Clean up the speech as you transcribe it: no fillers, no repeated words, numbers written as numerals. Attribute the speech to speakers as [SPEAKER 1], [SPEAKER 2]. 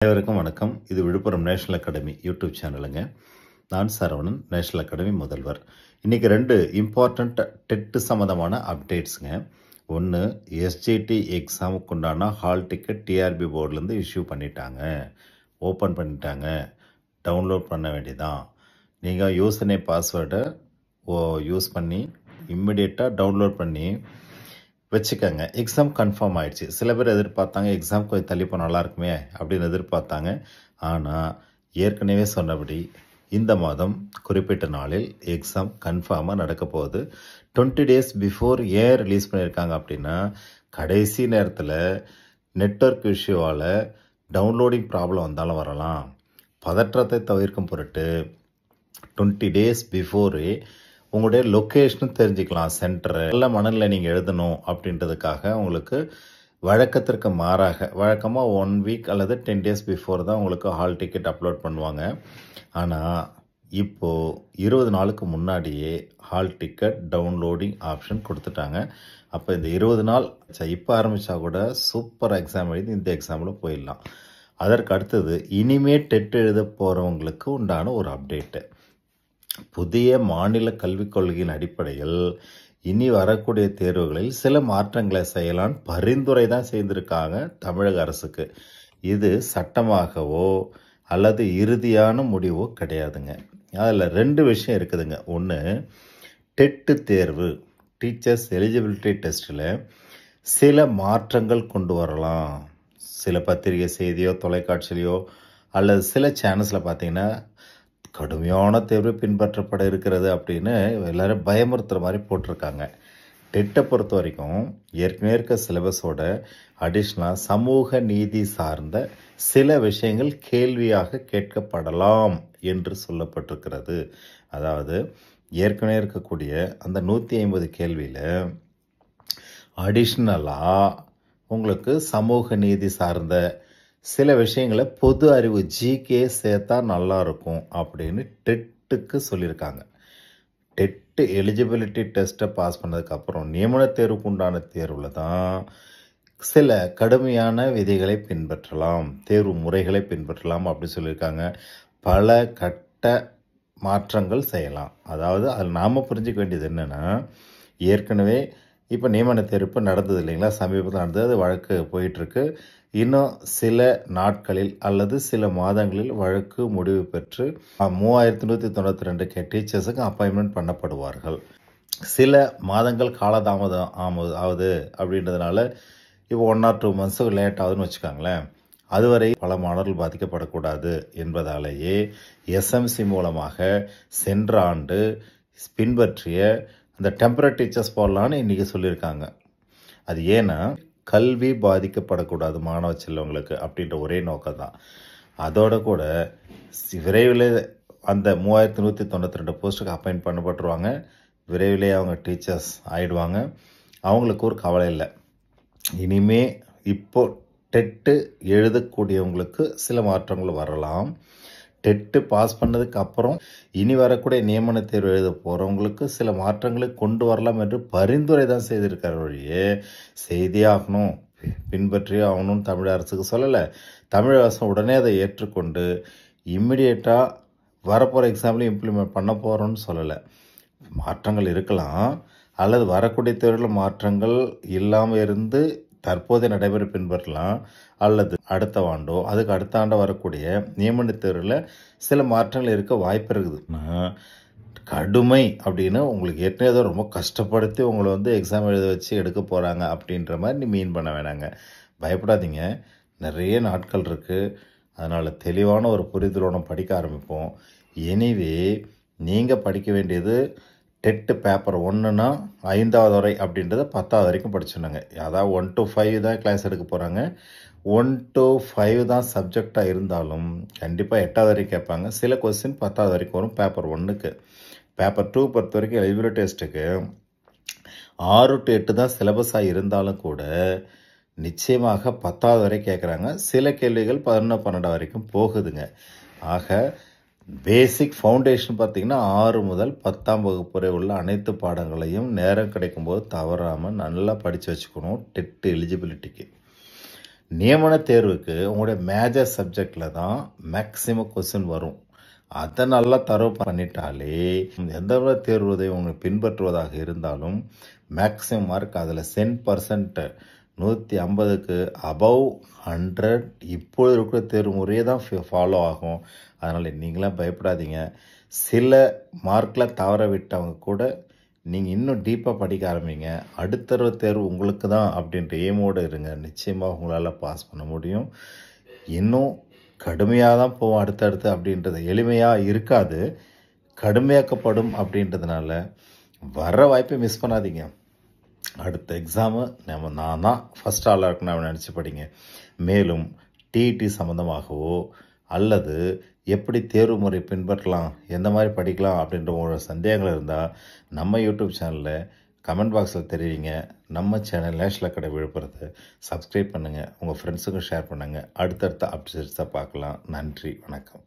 [SPEAKER 1] அனைவருக்கும் வணக்கம். இது விழுப்புரம் நேஷனல் அகாடமி யூடியூப் சேனலுங்க. நான் சரவணன், நேஷனல் அகாடமி முதல்வர். இன்றைக்கி 2 இம்பார்ட்டண்ட் டெட் சம்மந்தமான அப்டேட்ஸுங்க. ஒன்று, எஸ்ஜிடி எக்ஸாமுக்கு உண்டான ஹால் டிக்கெட் டிஆர்பி போர்ட்லேருந்து இஷ்யூ பண்ணிட்டாங்க, ஓப்பன் பண்ணிட்டாங்க. டவுன்லோட் பண்ண வேண்டியதான். நீங்கள் யூசர் நேம் பாஸ்வேர்டை யூஸ் பண்ணி இம்மிடியேட்டாக டவுன்லோட் பண்ணி வச்சுக்கோங்க. எக்ஸாம் கன்ஃபார்ம் ஆகிடுச்சு. சில பேர் எதிர்பார்த்தாங்க எக்ஸாம் கொஞ்சம் தள்ளி போனால் நல்லாயிருக்குமே அப்படின்னு எதிர்பார்த்தாங்க. ஆனால் ஏற்கனவே சொன்னபடி இந்த மாதம் குறிப்பிட்ட நாளில் எக்ஸாம் கன்ஃபார்மாக நடக்க போகுது. 20 days பிஃபோர் ஏன் ரிலீஸ் பண்ணியிருக்காங்க அப்படின்னா, கடைசி நேரத்தில் நெட்வொர்க் இஷ்யூவால் டவுன்லோடிங் ப்ராப்ளம் வந்தாலும் வரலாம். பதற்றத்தை தவிர்க்கும் பொருட்டு 20 days பிஃபோரே உங்களுடைய லொக்கேஷனும் தெரிஞ்சுக்கலாம். சென்டரு நல்ல மனநிலை நீங்கள் எழுதணும் அப்படின்றதுக்காக உங்களுக்கு வழக்கத்திற்கு மாறாக வழக்கமாக 1 week அல்லது 10 days பிஃபோர் தான் உங்களுக்கு ஹால் டிக்கெட் அப்லோட் பண்ணுவாங்க. ஆனால் இப்போது 20 நாளுக்கு முன்னாடியே ஹால் டிக்கெட் டவுன்லோடிங் ஆப்ஷன் கொடுத்துட்டாங்க. அப்போ இந்த 20 நாள் இப்போ ஆரம்பித்தா கூட சூப்பர் எக்ஸாம் எழுதி இந்த எக்ஸாமில் போயிடலாம். அதற்கு அடுத்தது இனிமே டெட் எழுத போகிறவங்களுக்கு உண்டான ஒரு அப்டேட்டு. புதிய மாநில கல்விக் கொள்கையின் அடிப்படையில் இனி வரக்கூடிய தேர்வுகளில் சில மாற்றங்களை செய்யலான்னு பரிந்துரை தான் செய்திருக்காங்க தமிழக அரசுக்கு. இது சட்டமாகவோ அல்லது இறுதியான முடிவோ கிடையாதுங்க. அதில் 2 விஷயம் இருக்குதுங்க. ஒன்று, டெட்டு தேர்வு டீச்சர்ஸ் எலிஜிபிலிட்டி டெஸ்ட்டில் சில மாற்றங்கள் கொண்டு வரலாம். சில பத்திரிகை செய்தியோ தொலைக்காட்சியிலையோ அல்லது சில சேனல்ஸில் பார்த்தீங்கன்னா கடுமையான தேர்வு பின்பற்றப்பட இருக்கிறது அப்படின்னு எல்லோரும் பயமுறுத்துகிற மாதிரி போட்டிருக்காங்க. டெட்டை பொறுத்த வரைக்கும் ஏற்கனவே இருக்க சிலபஸோட அடிஷ்னலாக சமூக நீதி சார்ந்த சில விஷயங்கள் கேள்வியாக கேட்கப்படலாம் என்று சொல்லப்பட்டிருக்கிறது. அதாவது ஏற்கனவே இருக்கக்கூடிய அந்த 150 கேள்வியில் அடிஷ்னலாக உங்களுக்கு சமூக நீதி சார்ந்த சில விஷயங்களை பொது அறிவு ஜிகே சேர்த்தா நல்லா இருக்கும் அப்படின்னு டெட்டுக்கு சொல்லியிருக்காங்க. டெட்டு எலிஜிபிலிட்டி டெஸ்ட்டை பாஸ் பண்ணதுக்கப்புறம் நியமன தேர்வுக்கு உண்டான தேர்வில் தான் சில கடுமையான விதிகளை பின்பற்றலாம், தேர்வு முறைகளை பின்பற்றலாம் அப்படின்னு சொல்லியிருக்காங்க. பல கட்ட மாற்றங்கள் செய்யலாம். அதாவது அதில் நாம் புரிஞ்சிக்க வேண்டியது என்னென்னா, ஏற்கனவே இப்போ நியமன தேர்வு நடந்தது இல்லைங்களா, சமீபத்தில் நடந்தது, அது வழக்கு போயிட்டுருக்கு. இன்னும் சில நாட்களில் அல்லது சில மாதங்களில் வழக்கு முடிவு பெற்று 3192 டீச்சர்ஸுக்கு அப்பாயின்மெண்ட் பண்ணப்படுவார்கள். சில மாதங்கள் காலதாமதம் ஆகுது அப்படின்றதுனால இப்போ 1 or 2 months லேட் ஆகுதுன்னு வச்சுக்காங்களேன். அதுவரை பல மாணவர்கள் பாதிக்கப்படக்கூடாது என்பதாலேயே எஸ்எம்சி மூலமாக சென்ற ஆண்டு பின்பற்றிய அந்த டெம்பரரி டீச்சர்ஸ் போடலான்னு இன்றைக்கி சொல்லியிருக்காங்க. அது ஏன்னா கல்வி பாதிக்கப்படக்கூடாது மாணவ செல்வங்களுக்கு அப்படின்ற ஒரே நோக்கம் தான். அதோட கூட விரைவில் அந்த 3192 போஸ்ட்டுக்கு அப்பாயிண்ட் பண்ணப்பட்டுருவாங்க. விரைவிலே அவங்க டீச்சர்ஸ் ஆகிடுவாங்க. அவங்களுக்கு ஒரு கவலை இல்லை. இனிமே இப்போ டெட்டு எழுதக்கூடியவங்களுக்கு சில மாற்றங்கள் வரலாம். டெட்டு பாஸ் பண்ணதுக்கு அப்புறம் இனி வரக்கூடிய நியமன தேர்வு எழுத போகிறவங்களுக்கு சில மாற்றங்களை கொண்டு வரலாம் என்று பரிந்துரை தான் செய்திருக்கிற வழியே செய்தியாகணும், பின்பற்றியே ஆகணும்னு தமிழக அரசுக்கு சொல்லலை. தமிழக அரசு உடனே அதை ஏற்றுக்கொண்டு இம்மிடியேட்டாக வரப்போகிற எக்ஸாம்லையும் இம்ப்ளிமெண்ட் பண்ண போகிறோன்னு சொல்லலை. மாற்றங்கள் இருக்கலாம், அல்லது வரக்கூடிய தேர்வில் மாற்றங்கள் இல்லாமல் இருந்து தற்போது நடைமுறை பின்பற்றலாம், அல்லது அடுத்த ஆண்டோ அதுக்கு அடுத்த ஆண்டோ வரக்கூடிய நியமன தேர்வில் சில மாற்றங்கள் இருக்க வாய்ப்பு இருக்குதுன்னா, கடுமை அப்படின்னு உங்களுக்கு ஏற்கனவே ரொம்ப கஷ்டப்படுத்தி உங்களை எக்ஸாம் எழுத வச்சு எடுக்க போகிறாங்க அப்படின்ற மாதிரி நீ மீன் பண்ண வேணாங்க. பயப்படாதீங்க, நிறைய நாட்கள் இருக்குது. அதனால் தெளிவான ஒரு புரிதலோட படிக்க ஆரம்பிப்போம். எனிவே நீங்கள் படிக்க வேண்டியது டெட்டு பேப்பர் 1னா 5வது வரை அப்படின்றத 10வது வரைக்கும் படிச்சுனாங்க. அதாவது 1 to 5 தான் கிளாஸ் எடுக்க போகிறாங்க. 1 to 5 தான் சப்ஜெக்டாக இருந்தாலும் கண்டிப்பாக 8வது வரைக்கும் கேட்பாங்க. சில கொஸ்டின் 10வது வரைக்கும் வரும் பேப்பர் 1க்கு. பேப்பர் 2 பொறுத்த வரைக்கும் எலிஜிபிலிட்டி டெஸ்ட்டுக்கு 6 to 8 தான் சிலபஸாக இருந்தாலும் கூட நிச்சயமாக 10வது வரை கேட்குறாங்க. சில கேள்விகள் 11, 12 வரைக்கும் போகுதுங்க. ஆக பேசிக் ஃபவுண்டேஷன் பார்த்திங்கன்னா 6 முதல் 10ஆம் வகுப்பு வரை உள்ள அனைத்து பாடங்களையும் நேரம் கிடைக்கும்போது தவறாமல் நல்லா படித்து வச்சுக்கணும் டெட்டு எலிஜிபிலிட்டிக்கு. நியமன தேர்வுக்கு உங்களுடைய மேஜர் சப்ஜெக்டில் தான் மேக்ஸிமம் கொஸ்டின் வரும். அதை நல்லா தரவு பண்ணிட்டாலே எந்த தேர்வதை உங்களுக்கு பின்பற்றுவதாக இருந்தாலும் மேக்ஸிமம் மார்க் அதில் 10% 150க்கு அபவ் 100 இப்பொழுது இருக்கிற தேர்வு முறையே தான் ஃபாலோ ஆகும். அதனால் நீங்களாம் பயப்படாதீங்க. சில மார்க்கில் தவற விட்டவங்க கூட நீங்கள் இன்னும் டீப்பாக படிக்க ஆரம்பிங்க. அடுத்த தேர்வு உங்களுக்கு தான் அப்படின்ற எய்மோடு இருங்க. நிச்சயமாக உங்களால் பாஸ் பண்ண முடியும். இன்னும் கடுமையாக தான் போவோம் அடுத்தடுத்து அப்படின்றது எளிமையாக இருக்காது, கடுமையாக்கப்படும். அப்படின்றதுனால வர வாய்ப்பை மிஸ் பண்ணாதீங்க. அடுத்த எக்ஸாமு நான் தான் ஃபஸ்ட் ஆளாக இருக்குன்னு நான் நினச்சி படிங்க. மேலும் டிஇடி சம்மந்தமாகவோ அல்லது எப்படி தேர்வு முறை பின்பற்றலாம், எந்த மாதிரி படிக்கலாம் அப்படின்ற உங்களோட சந்தேகங்கள் இருந்தால் நம்ம யூடியூப் சேனலில் கமெண்ட் பாக்ஸில் தெரிவிங்க. நம்ம சேனல் நேஷனல் அகாடமி விழுப்புரத்தை சப்ஸ்கிரைப் பண்ணுங்கள், உங்கள் ஃப்ரெண்ட்ஸுக்கும் ஷேர் பண்ணுங்கள். அடுத்தடுத்த அப்டேட்ஸை பார்க்கலாம். நன்றி, வணக்கம்.